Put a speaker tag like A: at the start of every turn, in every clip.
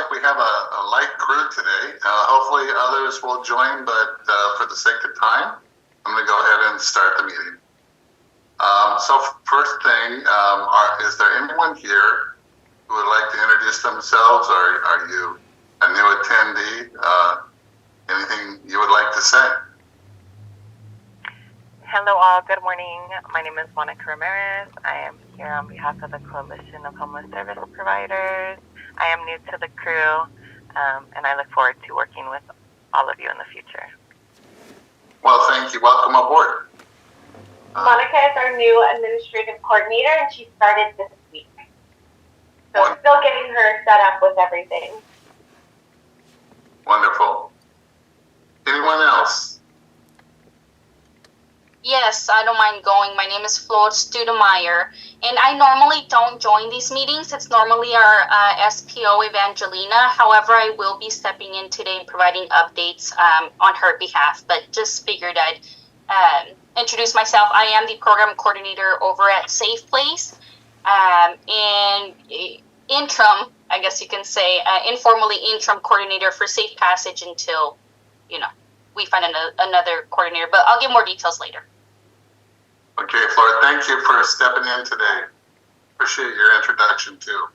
A: like we have a light crew today. Hopefully others will join, but for the sake of time, I'm going to go ahead and start the meeting. So first thing, is there anyone here who would like to introduce themselves, or are you a new attendee? Anything you would like to say?
B: Hello all, good morning. My name is Monica Ramirez. I am here on behalf of the Coalition of Homeless Service Providers. I am new to the crew, and I look forward to working with all of you in the future.
A: Well, thank you. Welcome aboard.
C: Monica is our new administrative coordinator, and she started this week. So still getting her set up with everything.
A: Wonderful. Anyone else?
D: Yes, I don't mind going. My name is Floyd Studemeyer, and I normally don't join these meetings. It's normally our SPO Evangelina. However, I will be stepping in today and providing updates on her behalf, but just figured I'd introduce myself. I am the program coordinator over at Safe Place, and interim, I guess you can say, informally interim coordinator for Safe Passage until, we find another coordinator, but I'll give more details later.
A: Okay, Floyd, thank you for stepping in today. Appreciate your introduction too.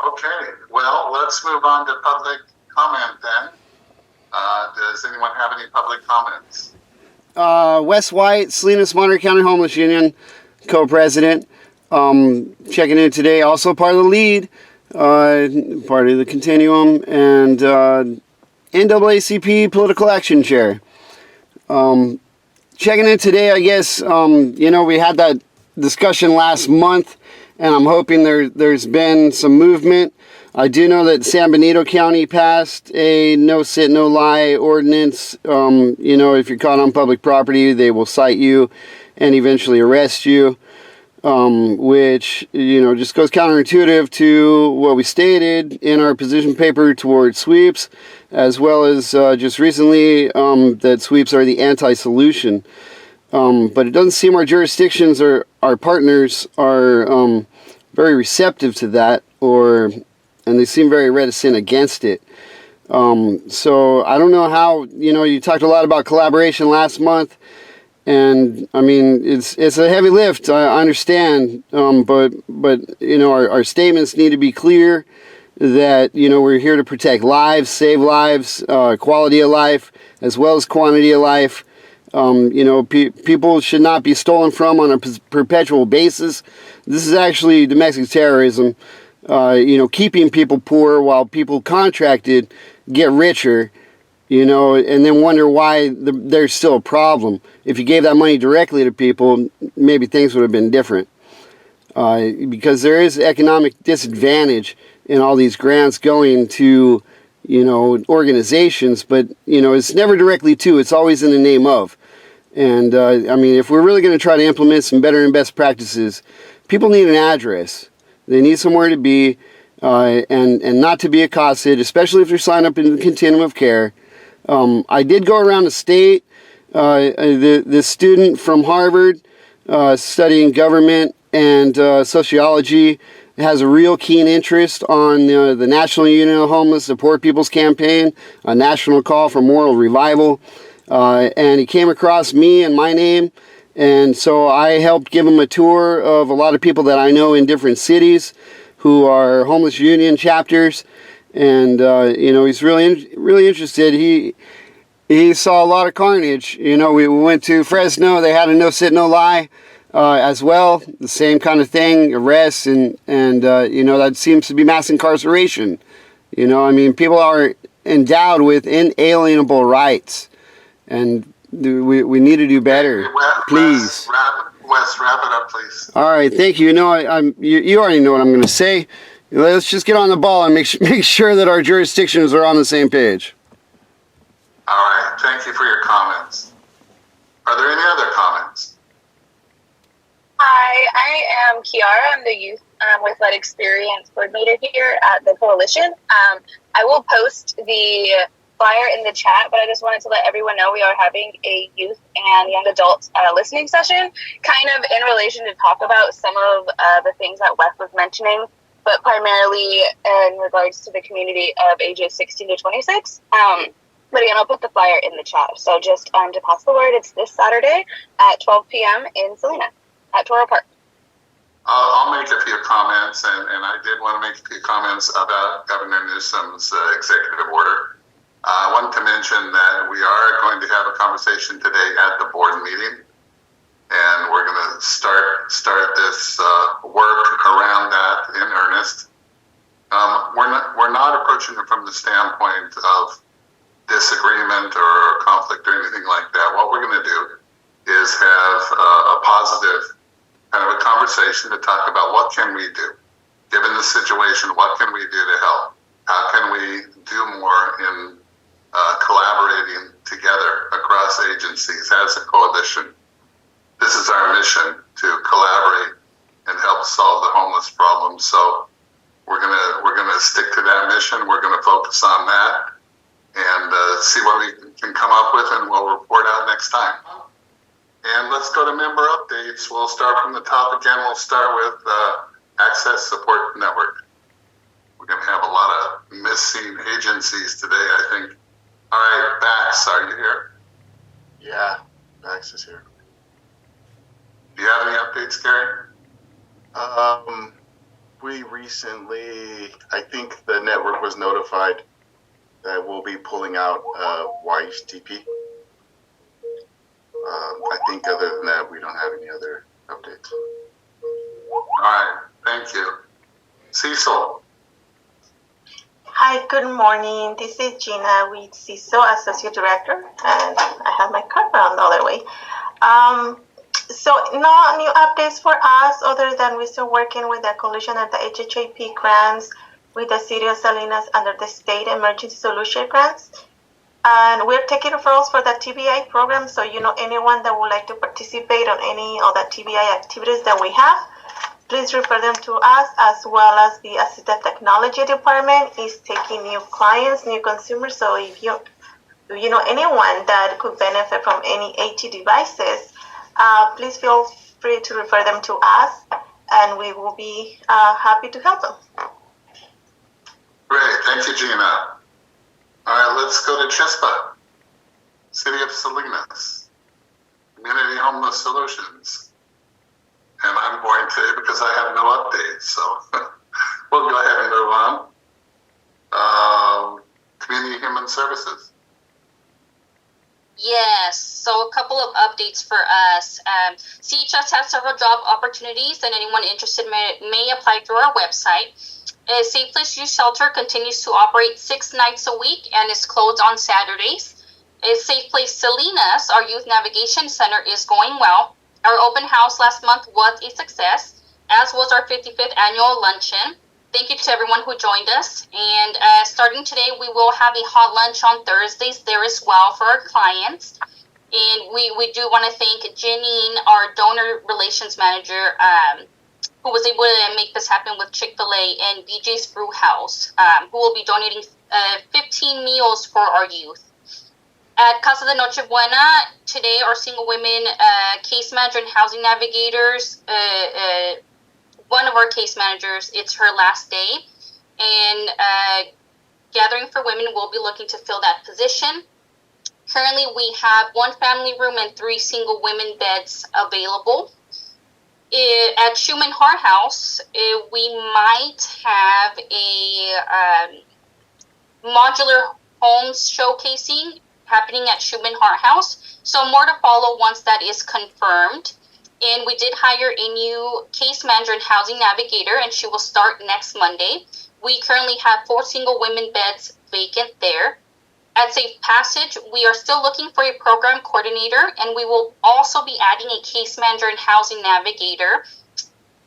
A: Okay, well, let's move on to public comment then. Does anyone have any public comments?
E: Wes White, Salinas Monterey County Homeless Union, co-president. Checking in today, also part of the lead, part of the continuum, and NAACP Political Action Chair. Checking in today, I guess, we had that discussion last month, and I'm hoping there's been some movement. I do know that San Benito County passed a no sit, no lie ordinance. If you're caught on public property, they will cite you and eventually arrest you, which, just goes counterintuitive to what we stated in our position paper towards sweeps, as well as just recently that sweeps are the anti-solution. But it doesn't seem our jurisdictions or our partners are very receptive to that, and they seem very reticent against it. So I don't know how, you talked a lot about collaboration last month, and I mean, it's a heavy lift, I understand, but our statements need to be clear that, we're here to protect lives, save lives, quality of life, as well as quantity of life. People should not be stolen from on a perpetual basis. This is actually domestic terrorism, keeping people poor while people contracted get richer, and then wonder why there's still a problem. If you gave that money directly to people, maybe things would have been different. Because there is economic disadvantage in all these grants going to, organizations, but, it's never directly to, it's always in the name of. And, if we're really going to try to implement some better and best practices, people need an address. They need somewhere to be, and not to be accosted, especially if they're signed up in the continuum of care. I did go around the state. The student from Harvard, studying government and sociology, has a real keen interest on the National Union of Homeless, the Poor People's Campaign, a national call for moral revival. And he came across me and my name, and so I helped give him a tour of a lot of people that I know in different cities who are homeless union chapters. And he's really interested. He saw a lot of carnage. We went to Fresno. They had a no sit, no lie as well. The same kind of thing, arrests, and that seems to be mass incarceration. People are endowed with inalienable rights, and we need to do better. Please.
A: Wes, wrap it up, please.
E: All right, thank you. You already know what I'm going to say. Let's just get on the ball and make sure that our jurisdictions are on the same page.
A: All right, thank you for your comments. Are there any other comments?
C: Hi, I am Kiara. I'm the Youth with Lead Experience Coordinator here at the Coalition. I will post the flyer in the chat, but I just wanted to let everyone know we are having a youth and young adult listening session, kind of in relation to talk about some of the things that Wes was mentioning but primarily in regards to the community of ages 16 to 26. But again, I'll put the flyer in the chat. So just to pass the word, it's this Saturday at 12 p.m. in Salina at Toro Park.
A: I'll make a few comments, and I did want to make a few comments about Governor Newsom's executive order. I want to mention that we are going to have a conversation today at the board meeting, and we're going to start this work around that in earnest. We're not approaching it from the standpoint of disagreement or conflict or anything like that. What we're going to do is have a positive kind of a conversation to talk about what can we do, given the situation, what can we do to help? How can we do more in collaborating together across agencies as a coalition? This is our mission, to collaborate and help solve the homeless problem. So we're gonna stick to that mission. We're gonna focus on that and see what we can come up with, and we'll report out next time. And let's go to member updates. We'll start from the top again. We'll start with Access Support Network. We're going to have a lot of missing agencies today, I think. All right, Bax, are you here?
F: Yeah, Max is here.
A: Do you have any updates, Gary?
F: We recently, I think the network was notified that we'll be pulling out YHTP. I think other than that, we don't have any other updates.
A: All right, thank you. Cecil.
G: Hi, good morning. This is Gina with CISO, Associate Director, and I have my card around the other way. So no new updates for us other than we're still working with the coalition of the HHAP grants with the City of Salinas under the State Emergency Solution Grants. And we're taking referrals for the TBI program, so anyone that would like to participate on any of the TBI activities that we have, please refer them to us, as well as the Assistive Technology Department is taking new clients, new consumers. So if you know anyone that could benefit from any AT devices, please feel free to refer them to us, and we will be happy to help them.
A: Great, thank you, Gina. All right, let's go to CHSP, City of Salinas, Community Homeless Solutions. And I'm boring today because I have no updates, so we'll go ahead and move on. Community Human Services.
D: Yes, so a couple of updates for us. CHS has several job opportunities, and anyone interested may apply through our website. Safe Place Youth Shelter continues to operate 6 nights a week and is closed on Saturdays. Safe Place Salinas, our youth navigation center, is going well. Our open house last month was a success, as was our 55th annual luncheon. Thank you to everyone who joined us. And starting today, we will have a hot lunch on Thursdays there as well for our clients. And we do want to thank Janine, our donor relations manager, who was able to make this happen with Chick-fil-A and BJ's Brew House, who will be donating 15 meals for our youth. At Casa de Noche Buena, today our single women case manager and housing navigators, one of our case managers, it's her last day, and Gathering for Women will be looking to fill that position. Currently, we have 1 family room and 3 single women beds available. At Schumann Heart House, we might have a modular homes showcasing happening at Schumann Heart House. So more to follow once that is confirmed. And we did hire a new case manager and housing navigator, and she will start next Monday. We currently have 4 single women beds vacant there. At Safe Passage, we are still looking for a program coordinator, and we will also be adding a case manager and housing navigator.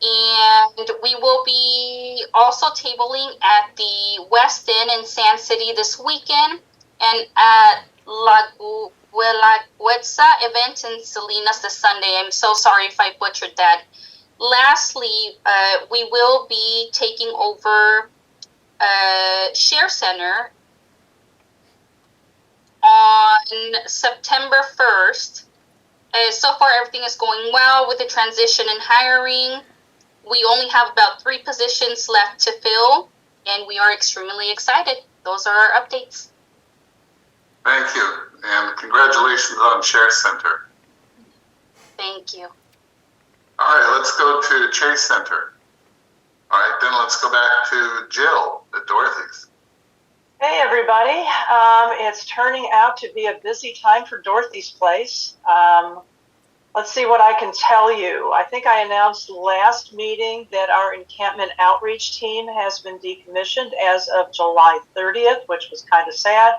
D: And we will be also tabling at the West End in San City this weekend, and at La Guelaguetza event in Salinas this Sunday. I'm so sorry if I butchered that. Lastly, we will be taking over Share Center on September 1st. So far, everything is going well with the transition and hiring. We only have about 3 positions left to fill, and we are extremely excited. Those are our updates.
A: Thank you, and congratulations on Share Center.
D: Thank you.
A: All right, let's go to Chase Center. All right, then let's go back to Jill at Dorothy's.
H: Hey everybody, it's turning out to be a busy time for Dorothy's Place. Let's see what I can tell you. I think I announced last meeting that our encampment outreach team has been decommissioned as of July 30th, which was kind of sad.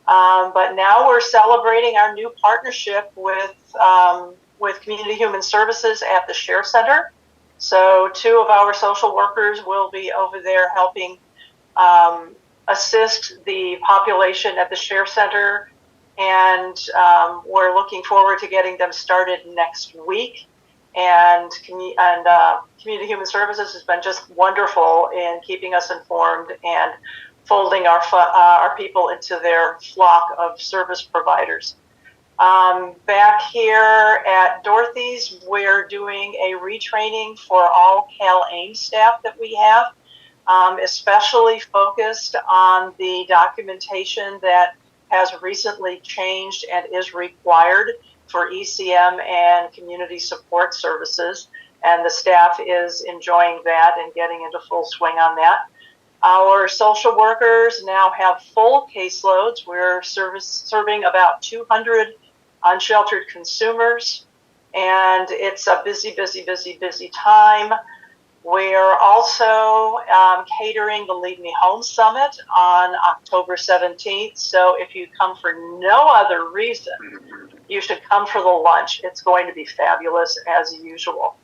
H: But now we're celebrating our new partnership with Community Human Services at the Share Center. So 2 of our social workers will be over there helping assist the population at the Share Center, and we're looking forward to getting them started next week. And Community Human Services has been just wonderful in keeping us informed and folding our people into their flock of service providers. Back here at Dorothy's, we're doing a retraining for all CalAIM staff that we have, especially focused on the documentation that has recently changed and is required for ECM and community support services. And the staff is enjoying that and getting into full swing on that. Our social workers now have full caseloads. We're serving about 200 unsheltered consumers, and it's a busy time. We're also catering the Lead Me Home Summit on October 17th. So if you come for no other reason, you should come for the lunch. It's going to be fabulous as usual.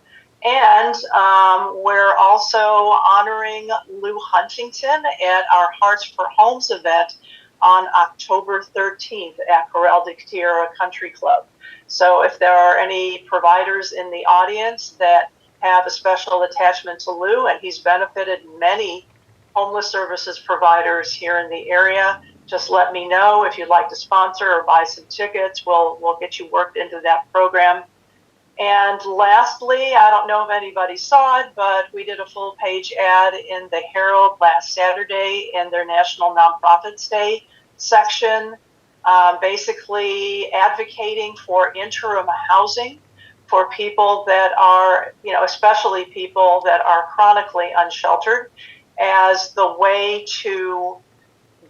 H: And we're also honoring Lou Huntington at our Hearts for Homes event on October 13th at Corral de Tierra Country Club. So if there are any providers in the audience that have a special attachment to Lou, and he's benefited many homeless services providers here in the area, just let me know if you'd like to sponsor or buy some tickets. We'll get you worked into that program. And lastly, I don't know if anybody saw it, but we did a full page ad in the Herald last Saturday in their National Nonprofits Day section, basically advocating for interim housing for people that are, especially people that are chronically unsheltered, as the way to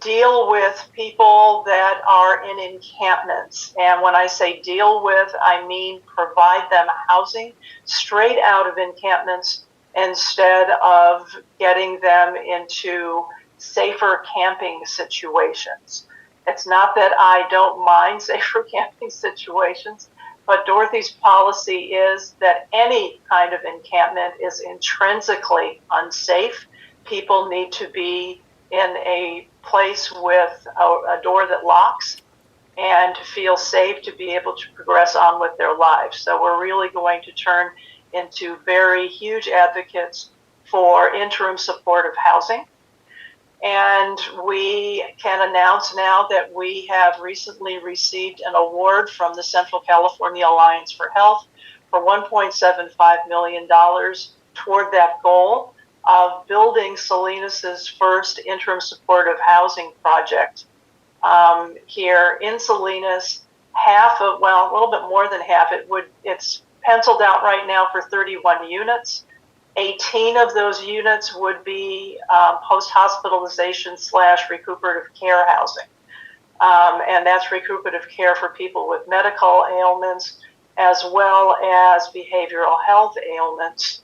H: deal with people that are in encampments. And when I say deal with, I mean provide them housing straight out of encampments instead of getting them into safer camping situations. It's not that I don't mind safer camping situations, but Dorothy's policy is that any kind of encampment is intrinsically unsafe. People need to be in a place with a door that locks and to feel safe to be able to progress on with their lives. So we're really going to turn into very huge advocates for interim supportive housing. And we can announce now that we have recently received an award from the Central California Alliance for Health for $1.75 million toward that goal of building Salinas's first interim supportive housing project here in Salinas. A little bit more than half. It's penciled out right now for 31 units. 18 of those units would be post-hospitalization / recuperative care housing. And that's recuperative care for people with medical ailments as well as behavioral health ailments.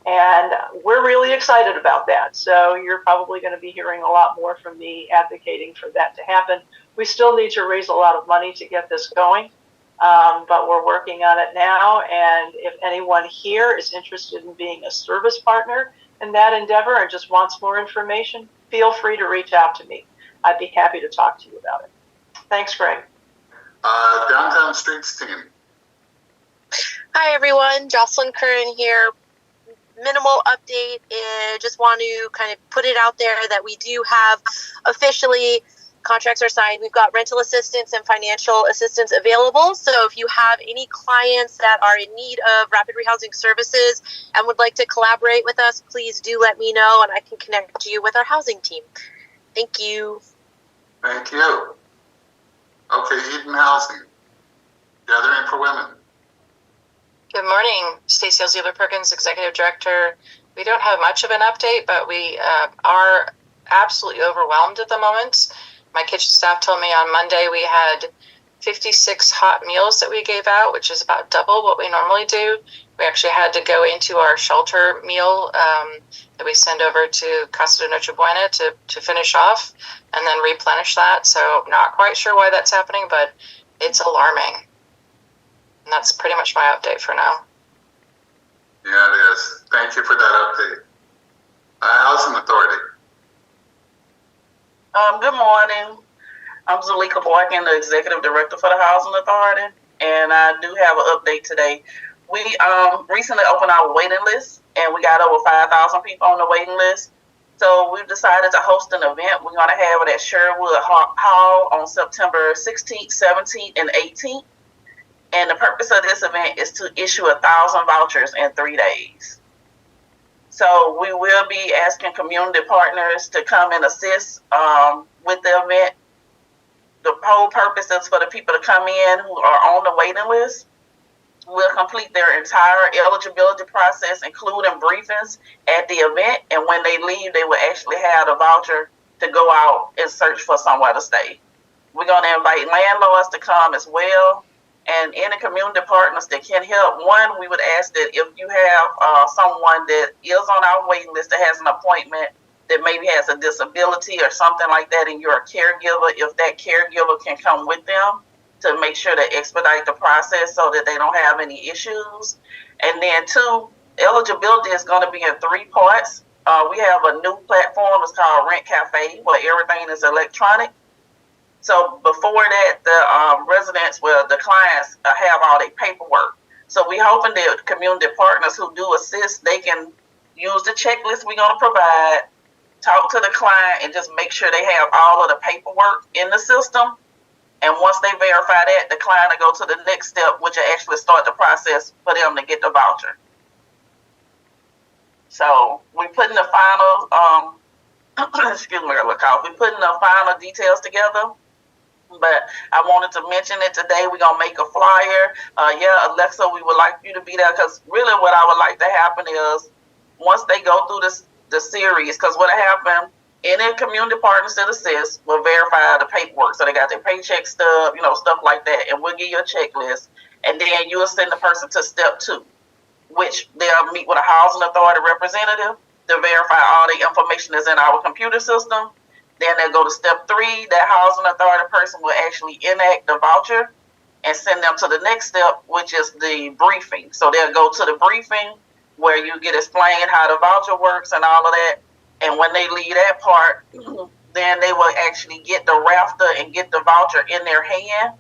H: And we're really excited about that. So you're probably going to be hearing a lot more from me advocating for that to happen. We still need to raise a lot of money to get this going, but we're working on it now. And if anyone here is interested in being a service partner in that endeavor and just wants more information, feel free to reach out to me. I'd be happy to talk to you about it. Thanks, Greg.
A: Downtown Streets team.
I: Hi, everyone. Jocelyn Curran here. Minimal update. Just want to kind of put it out there that we do have officially contracts are signed, we've got rental assistance and financial assistance available. So if you have any clients that are in need of rapid rehousing services and would like to collaborate with us, please do let me know and I can connect you with our housing team. Thank you.
A: Thank you. Okay, Eden Housing, Gathering for Women.
J: Good morning, Stacey Elzebler Perkins, Executive Director. We don't have much of an update, but we are absolutely overwhelmed at the moment. My kitchen staff told me on Monday we had 56 hot meals that we gave out, which is about double what we normally do. We actually had to go into our shelter meal that we send over to Casa de Noche Buena to finish off and then replenish that. So not quite sure why that's happening, but it's alarming. And that's pretty much my update for now.
A: Yeah, it is. Thank you for that update. Housing Authority.
K: Good morning. I'm Zulika Boykin, the Executive Director for the Housing Authority, and I do have an update today. We recently opened our waiting list, and we got over 5,000 people on the waiting list. So we've decided to host an event. We're going to have it at Sherwood Hall on September 16th, 17th, and 18th. And the purpose of this event is to issue 1,000 vouchers in 3 days. So we will be asking community partners to come and assist with the event. The whole purpose is for the people to come in who are on the waiting list. We'll complete their entire eligibility process, including briefings at the event. And when they leave, they will actually have a voucher to go out and search for somewhere to stay. We're going to invite landlords to come as well. And any community partners that can help. One, we would ask that if you have someone that is on our waiting list that has an appointment that maybe has a disability or something like that, and you're a caregiver, if that caregiver can come with them to make sure to expedite the process so that they don't have any issues. And then two, eligibility is going to be in 3 parts. We have a new platform. It's called Rent Cafe, where everything is electronic. So before that, the residents, the clients have all their paperwork. So we're hoping that community partners who do assist, they can use the checklist we're going to provide, talk to the client, and just make sure they have all of the paperwork in the system. And once they verify that, the client will go to the next step, which will actually start the process for them to get the voucher. So we're putting the final, excuse me, we're putting the final details together. But I wanted to mention it today. We're going to make a flyer. Alexa, we would like you to be there, because really what I would like to happen is once they go through the series, because what happened, any community partners that assist will verify the paperwork. So they got their paycheck stub, stuff like that. And we'll give you a checklist. And then you'll send the person to step 2, which they'll meet with a housing authority representative to verify all the information that's in our computer system. Then they'll go to step 3. That housing authority person will actually enact the voucher and send them to the next step, which is the briefing. So they'll go to the briefing where you get explained how the voucher works and all of that. And when they leave that part, then they will actually get the rafter and get the voucher in their hand,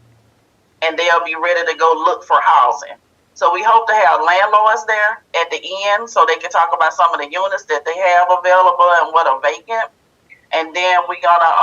K: and they'll be ready to go look for housing. So we hope to have landlords there at the end so they can talk about some of the units that they have available and what are vacant. And then we're going to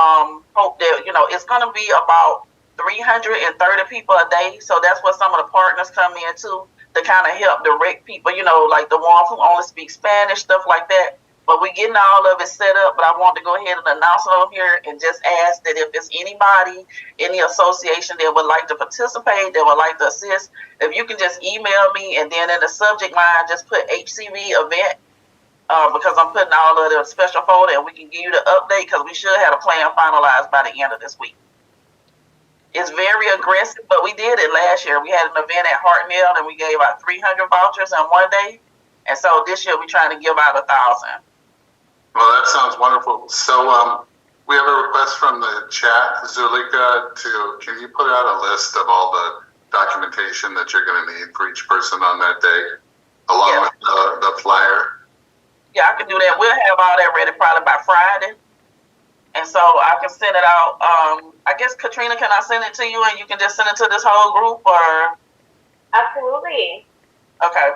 K: hope that, it's going to be about 330 people a day. So that's what some of the partners come in to kind of help direct people, like the ones who only speak Spanish, stuff like that. But we're getting all of it set up. But I want to go ahead and announce it on here and just ask that if there's anybody in the association that would like to participate, that would like to assist, if you can just email me, and then in the subject line, just put HCV event. Because I'm putting all of the special folder, and we can give you the update, because we should have a plan finalized by the end of this week. It's very aggressive, but we did it last year. We had an event at Hartnell, and we gave out 300 vouchers in one day. And so this year we're trying to give out 1,000.
A: Well, that sounds wonderful. So we have a request from the chat, Zulika, can you put out a list of all the documentation that you're going to need for each person on that day, along with the flyer?
K: Yeah, I can do that. We'll have all that ready probably by Friday. And so I can send it out. I guess, Katrina, can I send it to you and you can just send it to this whole group, or?
C: Absolutely.
K: Okay.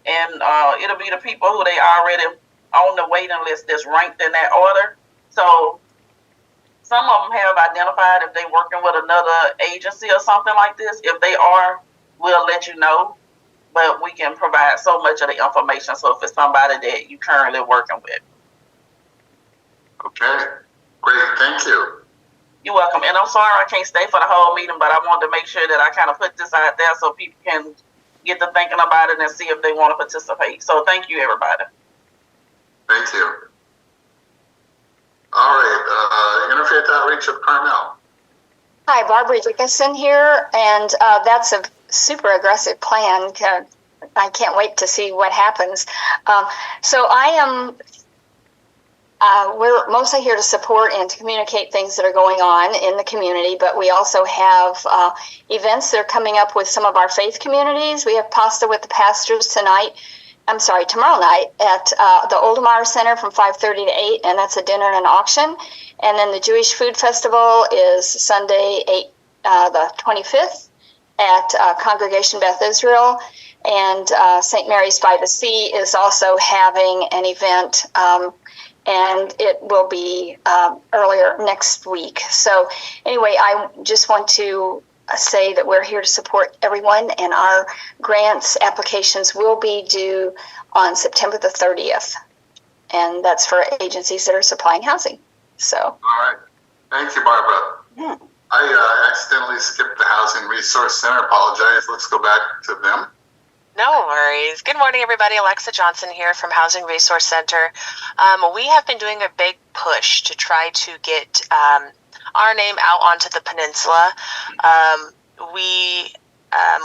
K: And it'll be the people who they already on the waiting list that's ranked in that order. So some of them have identified if they're working with another agency or something like this. If they are, we'll let you know. But we can provide so much of the information. So if it's somebody that you're currently working with.
A: Okay, great, thank you.
K: You're welcome. And I'm sorry I can't stay for the whole meeting, but I wanted to make sure that I kind of put this out there so people can get to thinking about it and see if they want to participate. So thank you, everybody.
A: Thank you. All right, Interfaith Outreach of Carmel.
L: Hi, Barbara Dickinson here, and that's a super aggressive plan. I can't wait to see what happens. So I am, we're mostly here to support and to communicate things that are going on in the community, but we also have events that are coming up with some of our faith communities. We have Pasta with the Pastors tomorrow night at the Oldemar Center from 5:30 to 8, and that's a dinner and an auction. And then the Jewish Food Festival is Sunday, the 25th at Congregation Beth Israel. And St. Mary's by the Sea is also having an event, and it will be earlier next week. So anyway, I just want to say that we're here to support everyone, and our grants applications will be due on September the 30th. And that's for agencies that are supplying housing. So.
A: All right. Thank you, Barbara. I accidentally skipped the Housing Resource Center. Apologize. Let's go back to them.
M: No worries. Good morning, everybody. Alexa Johnson here from Housing Resource Center. We have been doing a big push to try to get our name out onto the peninsula. We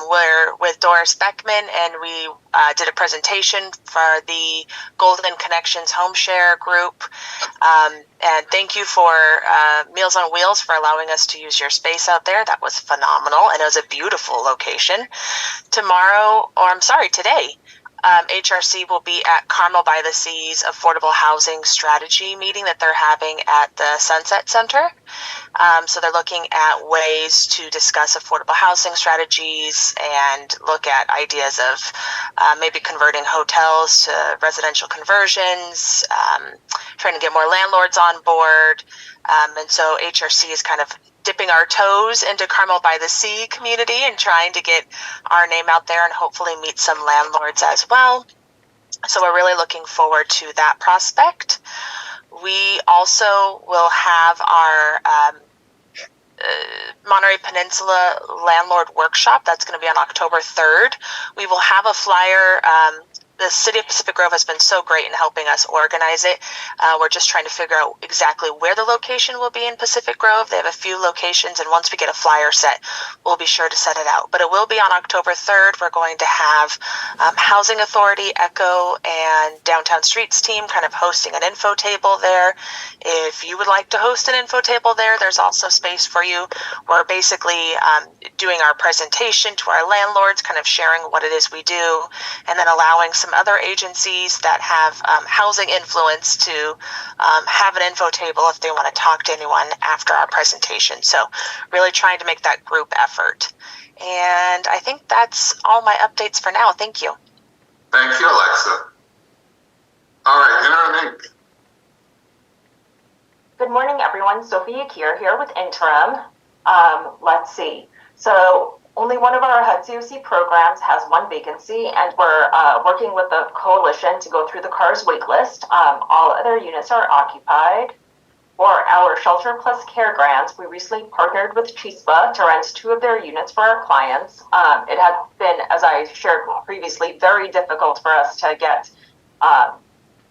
M: were with Doris Beckman, and we did a presentation for the Golden Connections Home Share group. And thank you for Meals on Wheels for allowing us to use your space out there. That was phenomenal, and it was a beautiful location. Today, HRC will be at Carmel by the Sea's Affordable Housing Strategy meeting that they're having at the Sunset Center. So they're looking at ways to discuss affordable housing strategies and look at ideas of maybe converting hotels to residential conversions, trying to get more landlords on board. And so HRC is kind of dipping our toes into Carmel by the Sea community and trying to get our name out there and hopefully meet some landlords as well. So we're really looking forward to that prospect. We also will have our Monterey Peninsula Landlord Workshop. That's going to be on October 3rd. We will have a flyer. The City of Pacific Grove has been so great in helping us organize it. We're just trying to figure out exactly where the location will be in Pacific Grove. They have a few locations, and once we get a flyer set, we'll be sure to set it out. But it will be on October 3rd. We're going to have Housing Authority, ECHO, and Downtown Streets team kind of hosting an info table there. If you would like to host an info table there, there's also space for you. We're basically doing our presentation to our landlords, kind of sharing what it is we do, and then allowing some other agencies that have housing influence to have an info table if they want to talk to anyone after our presentation. So really trying to make that group effort. And I think that's all my updates for now. Thank you.
A: Thank you, Alexa. All right, Interim Inc.
N: Good morning, everyone. Sophia Kier here with Interim. Let's see. So only one of our HUD COC programs has one vacancy, and we're working with the coalition to go through the CARS wait list. All other units are occupied. For our Shelter Plus Care grants, we recently partnered with CHSP to rent 2 of their units for our clients. It had been, as I shared previously, very difficult for us to get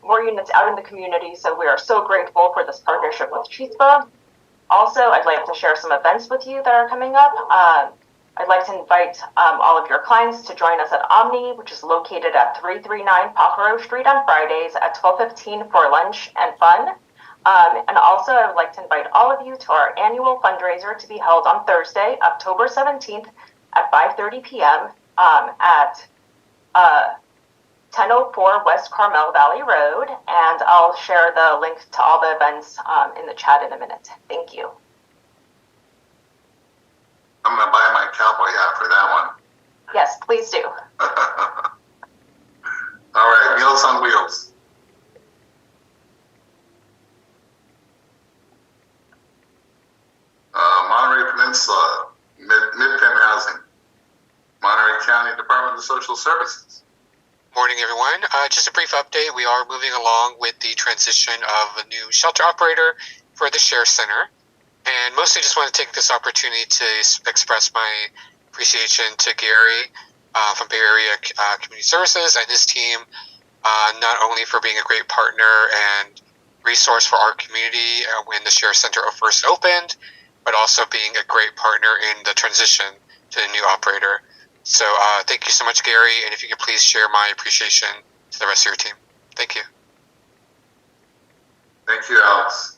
N: more units out in the community, so we are so grateful for this partnership with CHSP. Also, I'd like to share some events with you that are coming up. I'd like to invite all of your clients to join us at Omni, which is located at 339 Pajaro Street on Fridays at 12:15 for lunch and fun. And also, I would like to invite all of you to our annual fundraiser to be held on Thursday, October 17th at 5:30 p.m. At 1004 West Carmel Valley Road. And I'll share the link to all the events in the chat in a minute. Thank you.
A: I'm going to buy my cowboy hat for that one.
N: Yes, please do.
A: All right, Meals on Wheels. Peninsula, Mid-Penn Housing, Monterey County Department of Social Services.
O: Morning, everyone. Just a brief update. We are moving along with the transition of a new shelter operator for the Share Center. And mostly just want to take this opportunity to express my appreciation to Gary from Bay Area Community Services and his team, not only for being a great partner and resource for our community when the Share Center first opened, but also being a great partner in the transition to the new operator. So thank you so much, Gary, and if you could please share my appreciation to the rest of your team. Thank you.
A: Thank you, Alex.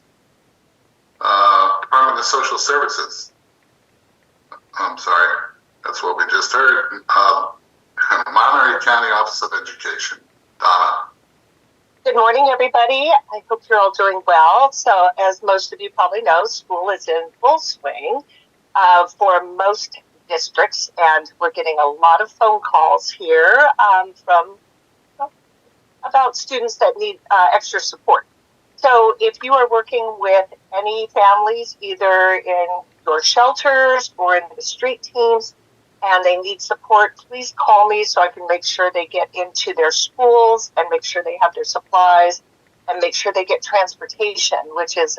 A: Department of Social Services. I'm sorry, that's what we just heard. Monterey County Office of Education. Donna.
P: Good morning, everybody. I hope you're all doing well. So, as most of you probably know, school is in full swing for most districts, and we're getting a lot of phone calls here from about students that need extra support. So if you are working with any families, either in your shelters or in the street teams, and they need support, please call me so I can make sure they get into their schools and make sure they have their supplies and make sure they get transportation, which is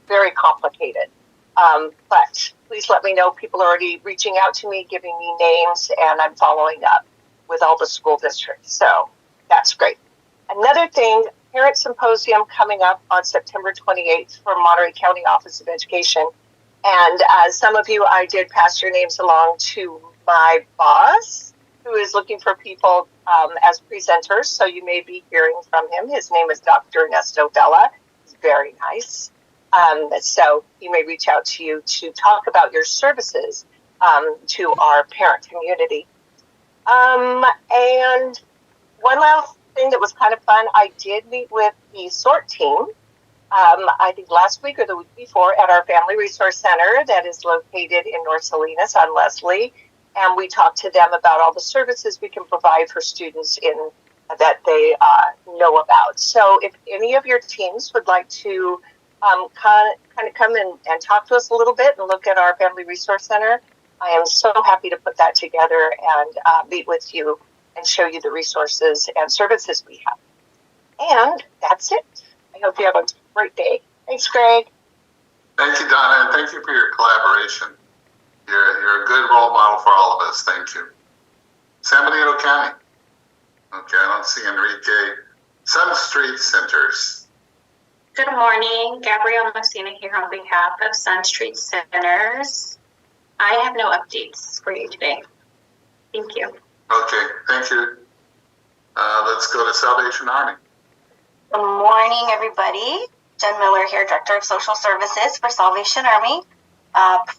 P: very complicated. But please let me know. People are already reaching out to me, giving me names, and I'm following up with all the school districts. So that's great. Another thing, Parent Symposium coming up on September 28th for Monterey County Office of Education. And as some of you, I did pass your names along to my boss, who is looking for people as presenters. So you may be hearing from him. His name is Dr. Ernesto Bella. He's very nice. So he may reach out to you to talk about your services to our parent community. And one last thing that was kind of fun, I did meet with the SORT team, I think last week or the week before, at our Family Resource Center that is located in North Salinas on Leslie. And we talked to them about all the services we can provide for students in that they know about. So if any of your teams would like to kind of come and talk to us a little bit and look at our Family Resource Center, I am so happy to put that together and meet with you and show you the resources and services we have. And that's it. I hope you have a great day. Thanks, Greg.
A: Thank you, Donna, and thank you for your collaboration. You're a good role model for all of us. Thank you. San Benito County. Okay, I don't see Enrique. Sun Street Centers.
Q: Good morning. Gabrielle Messina here on behalf of Sun Street Centers. I have no updates for you today. Thank you.
A: Okay, thank you. Let's go to Salvation Army.
R: Good morning, everybody. Jen Miller here, Director of Social Services for Salvation Army.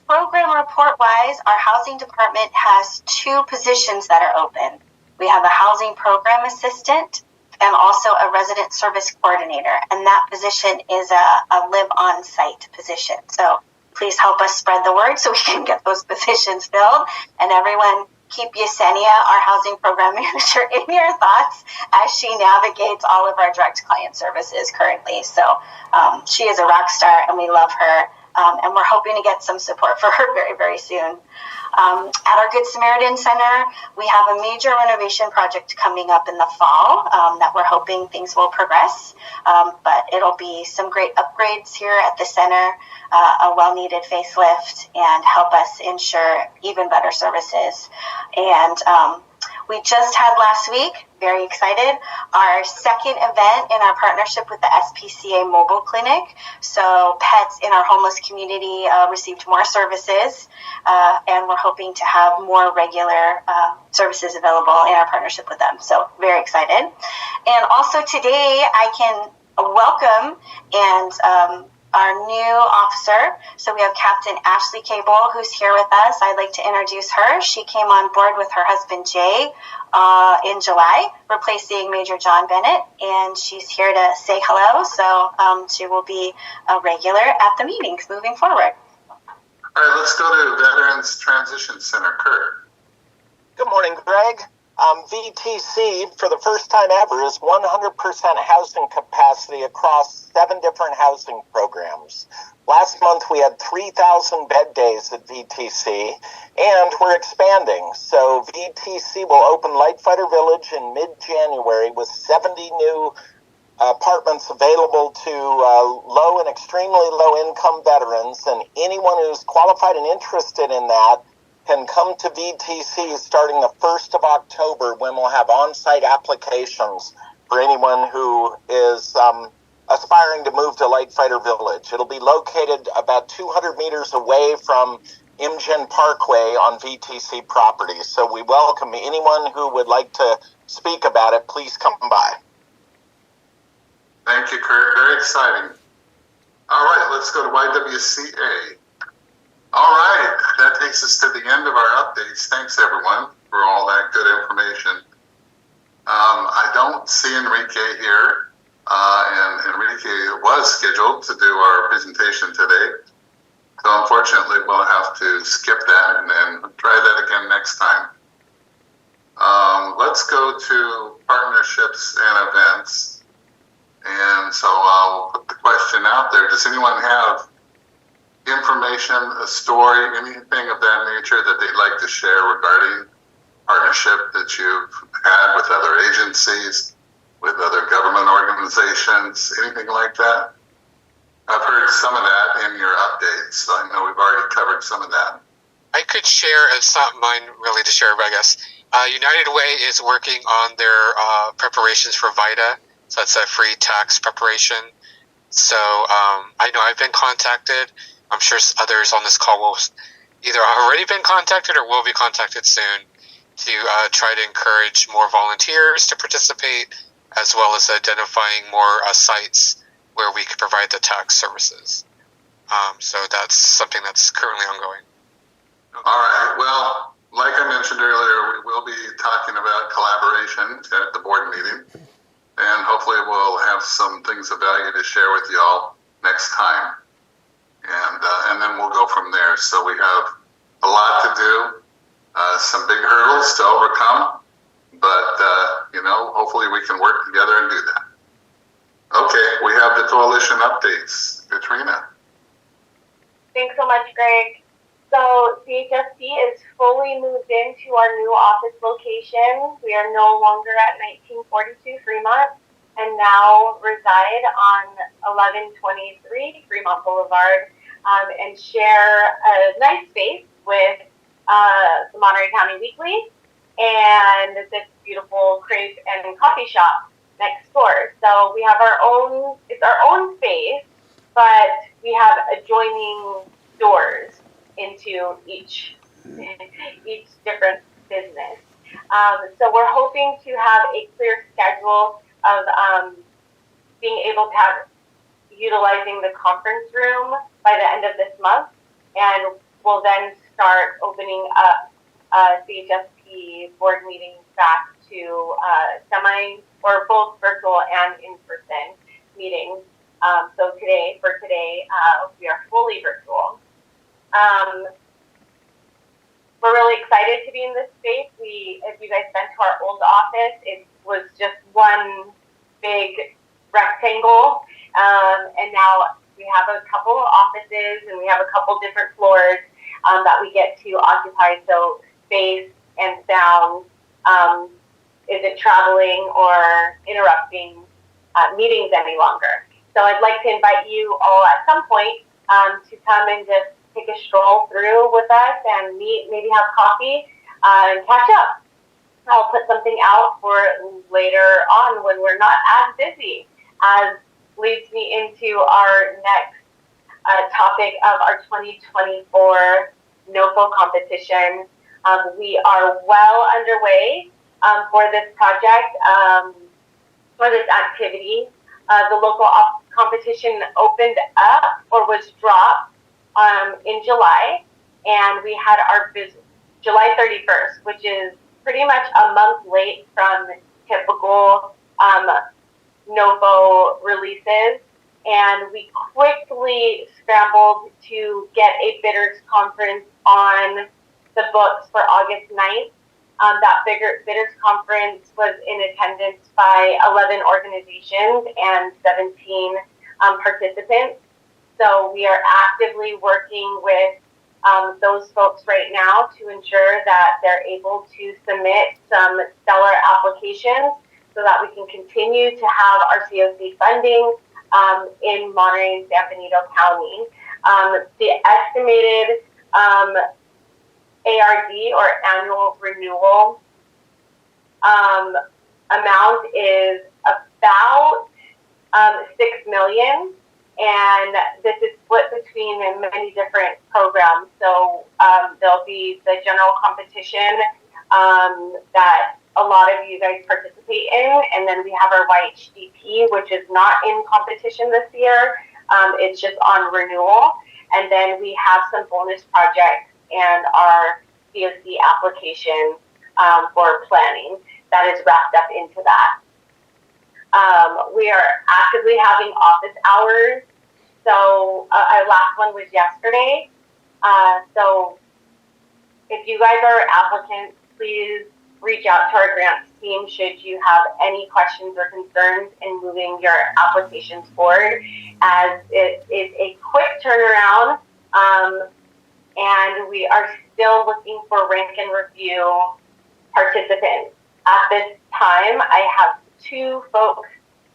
R: Program report-wise, our housing department has 2 positions that are open. We have a housing program assistant and also a resident service coordinator, and that position is a live on-site position. So please help us spread the word so we can get those positions filled. And everyone, keep Yesenia, our housing program manager, in your thoughts as she navigates all of our direct client services currently. So she is a rock star, and we love her. And we're hoping to get some support for her very, very soon. At our Good Samaritan Center, we have a major renovation project coming up in the fall that we're hoping things will progress. But it'll be some great upgrades here at the center, a well-needed facelift, and help us ensure even better services. And we just had last week, very excited, our second event in our partnership with the SPCA Mobile Clinic. So pets in our homeless community received more services, and we're hoping to have more regular services available in our partnership with them. So very excited. And also today I can welcome and our new officer. So we have Captain Ashley Cable, who's here with us. I'd like to introduce her. She came on board with her husband Jay in July, replacing Major John Bennett, and she's here to say hello. So she will be a regular at the meetings moving forward.
A: All right, let's go to Veterans Transition Center. Kurt.
S: Good morning, Greg. VTC, for the first time ever, is 100% housing capacity across 7 different housing programs. Last month we had 3,000 bed days at VTC, and we're expanding. So VTC will open Lightfighter Village in mid-January with 70 new apartments available to low and extremely low-income veterans, and anyone who's qualified and interested in that can come to VTC starting the 1st of October, when we'll have on-site applications for anyone who is aspiring to move to Lightfighter Village. It'll be located about 200 meters away from Imgen Parkway on VTC property. So we welcome anyone who would like to speak about it. Please come by.
A: Thank you, Kurt. Very exciting. All right, let's go to YWCA. All right, that takes us to the end of our updates. Thanks, everyone, for all that good information. I don't see Enrique here, and Enrique was scheduled to do our presentation today. So unfortunately, we'll have to skip that and then try that again next time. Let's go to partnerships and events. And so I'll put the question out there. Does anyone have information, a story, anything of that nature that they'd like to share regarding partnership that you've had with other agencies, with other government organizations, anything like that? I've heard some of that in your updates, so I know we've already covered some of that.
O: I could share, it's not mine really to share, but I guess. United Way is working on their preparations for VITA, so that's a free tax preparation. So I know I've been contacted. I'm sure others on this call will either already been contacted or will be contacted soon to try to encourage more volunteers to participate, as well as identifying more sites where we could provide the tax services. So that's something that's currently ongoing.
A: All right. Well, like I mentioned earlier, we will be talking about collaboration at the board meeting, and hopefully we'll have some things of value to share with you all next time. And then we'll go from there. So we have a lot to do, some big hurdles to overcome, but, hopefully we can work together and do that. Okay, we have the coalition updates. Katrina.
T: Thanks so much, Greg. So CHSP is fully moved into our new office location. We are no longer at 1942 Fremont and now reside on 1123 Fremont Boulevard and share a nice space with the Monterey County Weekly and this beautiful crepe and coffee shop next door. So we have it's our own space, but we have adjoining doors into each different business. So we're hoping to have a clear schedule of being able to have utilizing the conference room by the end of this month, and we'll then start opening up CHSP board meetings back to semi or both virtual and in-person meetings. So today, we are fully virtual. We're really excited to be in this space. If you guys been to our old office, it was just one big rectangle, and now we have a couple of offices and we have a couple different floors that we get to occupy. So space and sound isn't traveling or interrupting meetings any longer. So I'd like to invite you all at some point to come and just take a stroll through with us and meet, maybe have coffee and catch up. I'll put something out for later on when we're not as busy, as leads me into our next topic of our 2024 NOFO competition. We are well underway for this project, for this activity. The local competition opened up or was dropped in July, and we had our July 31st, which is pretty much a month late from typical NOFO releases, and we quickly scrambled to get a bidders conference on the books for August 9th That bidders conference was in attendance by 11 organizations and 17 participants. So we are actively working with those folks right now to ensure that they're able to submit some stellar applications so that we can continue to have our COC funding in Monterey and San Benito County. The estimated ARD, or annual renewal, amount is about $6 million. And this is split between many different programs. So there'll be the general competition that a lot of you guys participate in. And then we have our YHDP, which is not in competition this year. It's just on renewal. And then we have some bonus projects and our COC application for planning that is wrapped up into that. We are actively having office hours. So our last one was yesterday. So if you guys are applicants, please reach out to our grants team should you have any questions or concerns in moving your applications forward, as it is a quick turnaround, and we are still looking for rank and review participants. At this time, I have 2 folks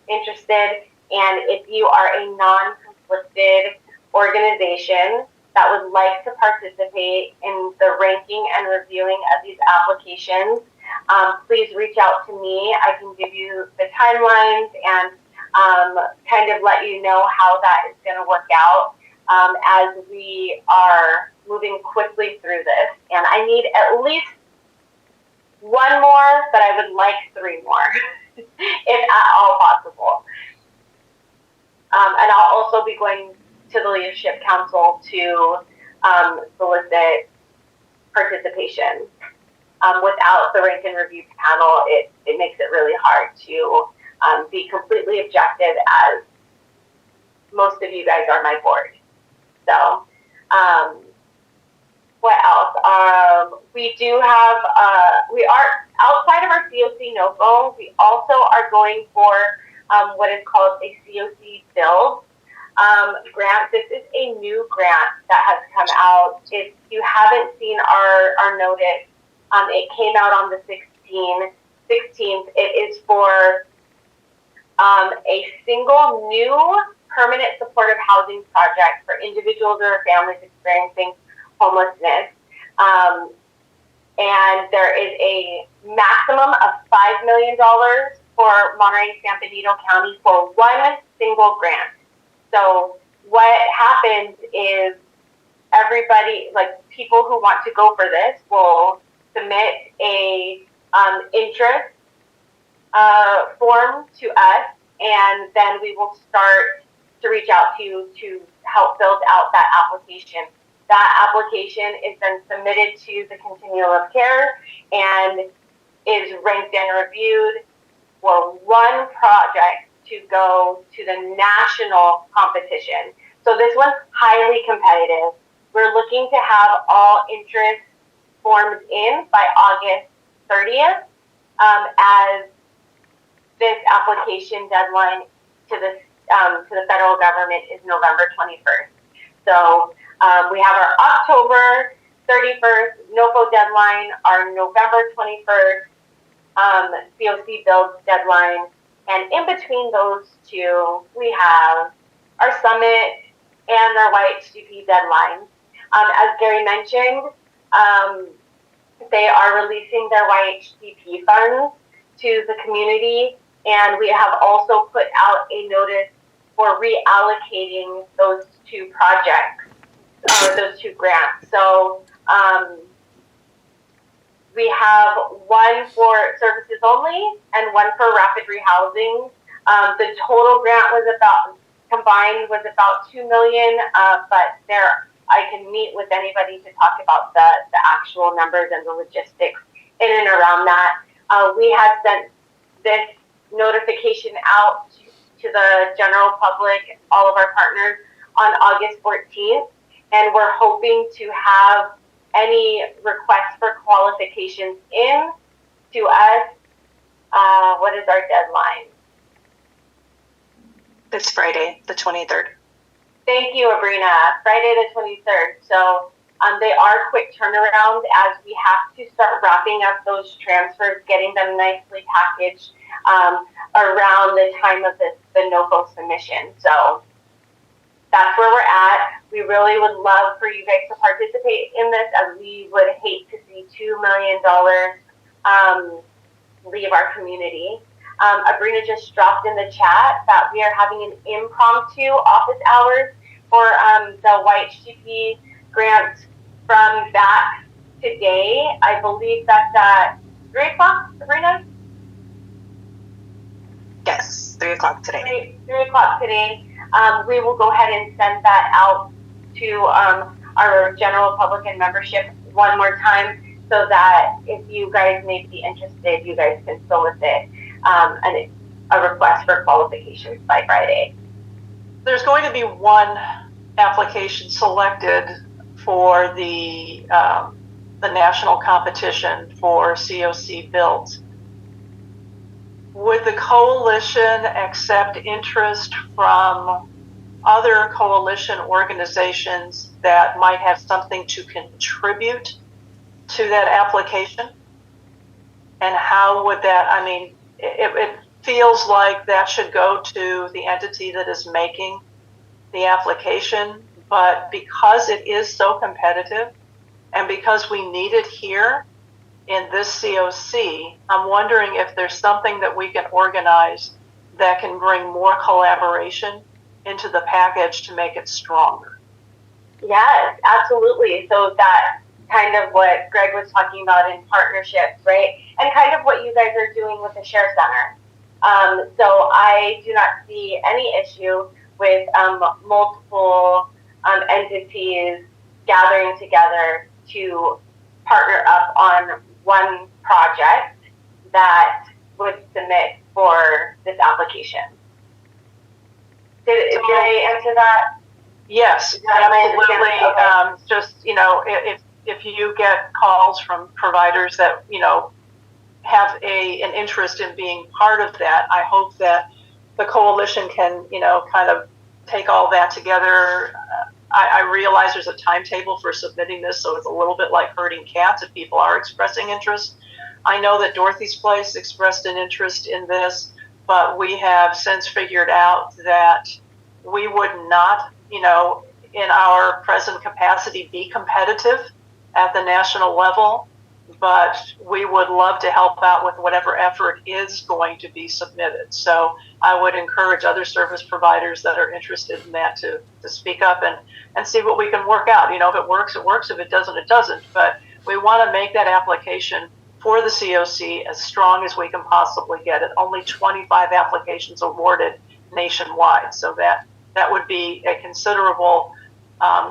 T: interested, and if you are a non-conflicted organization that would like to participate in the ranking and reviewing of these applications, please reach out to me. I can give you the timelines and kind of let you know how that is going to work out as we are moving quickly through this. And I need at least 1 more, but I would like 3 more, if at all possible. And I'll also be going to the Leadership Council to solicit participation. Without the rank and review panel, it makes it really hard to be completely objective, as most of you guys are my board. So, what else? We do have, we are outside of our CoC NOFO, we also are going for what is called a CoC build grant. This is a new grant that has come out. If you haven't seen our notice, it came out on the 16th. It is for a single new permanent supportive housing project for individuals or families experiencing homelessness. And there is a maximum of $5 million for Monterey and San Benito County for 1 single grant. So what happens is everybody, like people who want to go for this, will submit a interest form to us, and then we will start to reach out to you to help build out that application. That application is then submitted to the continuum of care and is ranked and reviewed for 1 project to go to the national competition. So this one's highly competitive. We're looking to have all interest forms in by August 30th, as this application deadline to the federal government is November 21st. So we have our October 31st NOFO deadline, our November 21st CoC build deadline, and in between those 2, we have our summit and our YHDP deadline. As Gary mentioned, they are releasing their YHDP funds to the community, and we have also put out a notice for reallocating those 2 projects, or those 2 grants. So we have 1 for services only and 1 for rapid rehousing. The total grant was combined was about $2 million, but I can meet with anybody to talk about the actual numbers and the logistics in and around that. We have sent this notification out to the general public, all of our partners, on August 14th, and we're hoping to have any requests for qualifications in to us. What is our deadline?
H: This Friday, the 23rd.
T: Thank you, Abrina. Friday the 23rd. So they are quick turnaround as we have to start wrapping up those transfers, getting them nicely packaged around the time of the NOFO submission. So that's where we're at. We really would love for you guys to participate in this, as we would hate to see $2 million leave our community. Abrina just dropped in the chat that we are having an impromptu office hours for the YHTP grant from back today. I believe that's at 3 o'clock, Sabrina?
H: Yes, 3 o'clock today.
T: 3 o'clock today. We will go ahead and send that out to our general public and membership one more time, so that if you guys may be interested, you guys can solicit a request for qualifications by Friday.
H: There's going to be one application selected for the national competition for CoC Built. Would the coalition accept interest from other coalition organizations that might have something to contribute to that application? And how would that, I mean, it feels like that should go to the entity that is making the application, but because it is so competitive and because we need it here in this CoC, I'm wondering if there's something that we can organize that can bring more collaboration into the package to make it stronger.
T: Yes, absolutely. So that kind of what Greg was talking about in partnerships, right? And kind of what you guys are doing with the Share Center. So I do not see any issue with multiple entities gathering together to partner up on one project that would submit for this application. Did I answer that?
H: Yes, absolutely. Just, you know, if you get calls from providers that, you know, have an interest in being part of that, I hope that the coalition can, you know, kind of take all that together. I realize there's a timetable for submitting this, so it's a little bit like herding cats if people are expressing interest. I know that Dorothy's Place expressed an interest in this, but we have since figured out that we would not, you know, in our present capacity, be competitive at the national level, but we would love to help out with whatever effort is going to be submitted. So I would encourage other service providers that are interested in that to speak up and see what we can work out. You know, if it works, it works. If it doesn't, it doesn't. But we want to make that application for the CoC as strong as we can possibly get it. Only 25 applications awarded nationwide. So that would be a considerable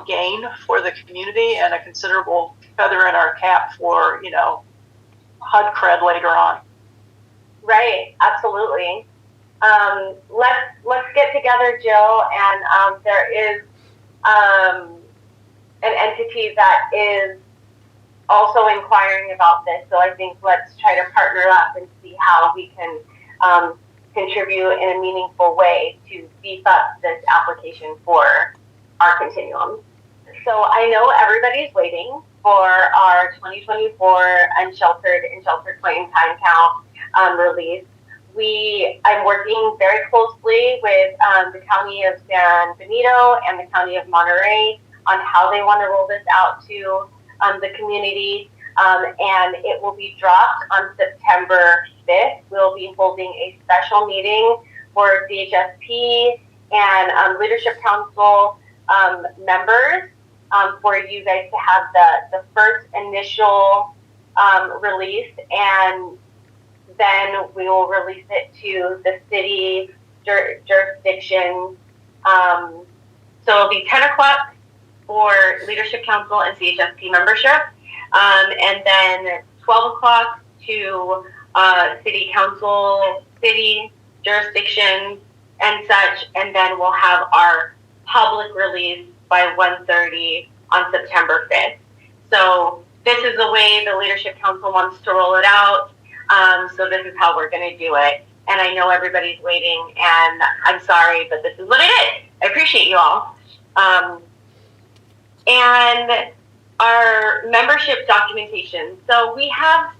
H: gain for the community and a considerable feather in our cap for, you know, HUD cred later on.
T: Right, absolutely. Let's get together, Jill, and there is an entity that is also inquiring about this. So I think let's try to partner up and see how we can contribute in a meaningful way to beef up this application for our continuum. So I know everybody's waiting for our 2024 Unsheltered and Sheltered Point in Time Count release. I'm working very closely with the County of San Benito and the County of Monterey on how they want to roll this out to the community, and it will be dropped on September 5th. We'll be holding a special meeting for CHSP and Leadership Council members for you guys to have the first initial release, and then we will release it to the city jurisdictions. So it'll be 10 o'clock for Leadership Council and CHSP membership, and then 12 o'clock to city council, city jurisdictions, and such, and then we'll have our public release by 1:30 on September 5th. So this is the way the Leadership Council wants to roll it out. So this is how we're going to do it. And I know everybody's waiting, and I'm sorry, but this is what it is. I appreciate you all. And our membership documentation. So we have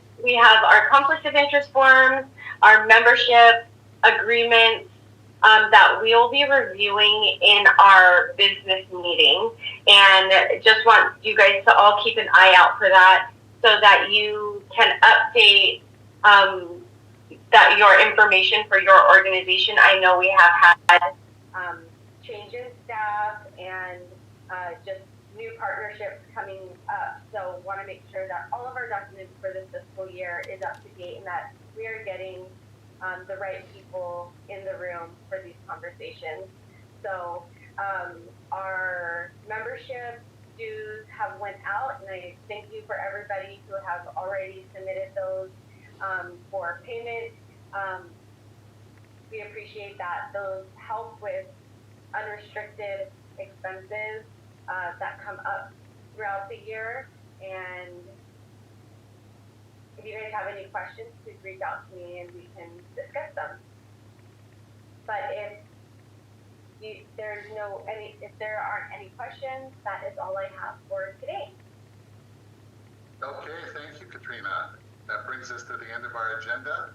T: our conflict of interest forms, our membership agreements that we'll be reviewing in our business meeting. And just want you guys to all keep an eye out for that so that you can update that your information for your organization. I know we have had change in staff and just new partnerships coming up. So want to make sure that all of our documents for this fiscal year is up to date and that we are getting the right people in the room for these conversations. So our membership dues have went out, and I thank you for everybody who has already submitted those for payment. We appreciate that. Those help with unrestricted expenses that come up throughout the year. And if you guys have any questions, please reach out to me and we can discuss them. But if there aren't any questions, that is all I have for today.
A: Okay, thank you, Katrina. That brings us to the end of our agenda.